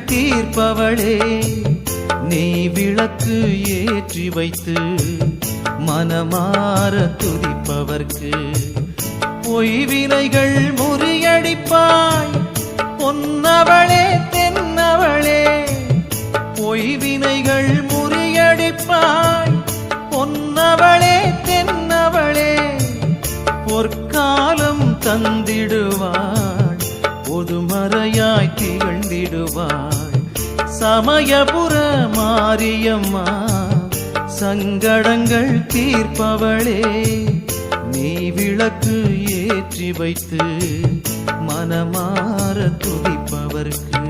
தீர்ப்பவளே நீ விளக்கு ஏற்றி வைத்து மனமாற துதிப்பவர்க்கு பொய்வினைகள் முறியடிப்பாய் பொன்னவளே தென்னவளே பொய்வினைகள் முறியடிப்பாய் பொன்னவளே தென்னவளே பொற்காலம் தந்திடுவாய் பொதுமறையாய் திகழ்ந்திடுவாய் சமயபுர மாரியம்மா சங்கடங்கள் தீர்ப்பவளே நீ விளக்கு ஏற்றி வைத்து மனமாற துதிப்பவர்க்கு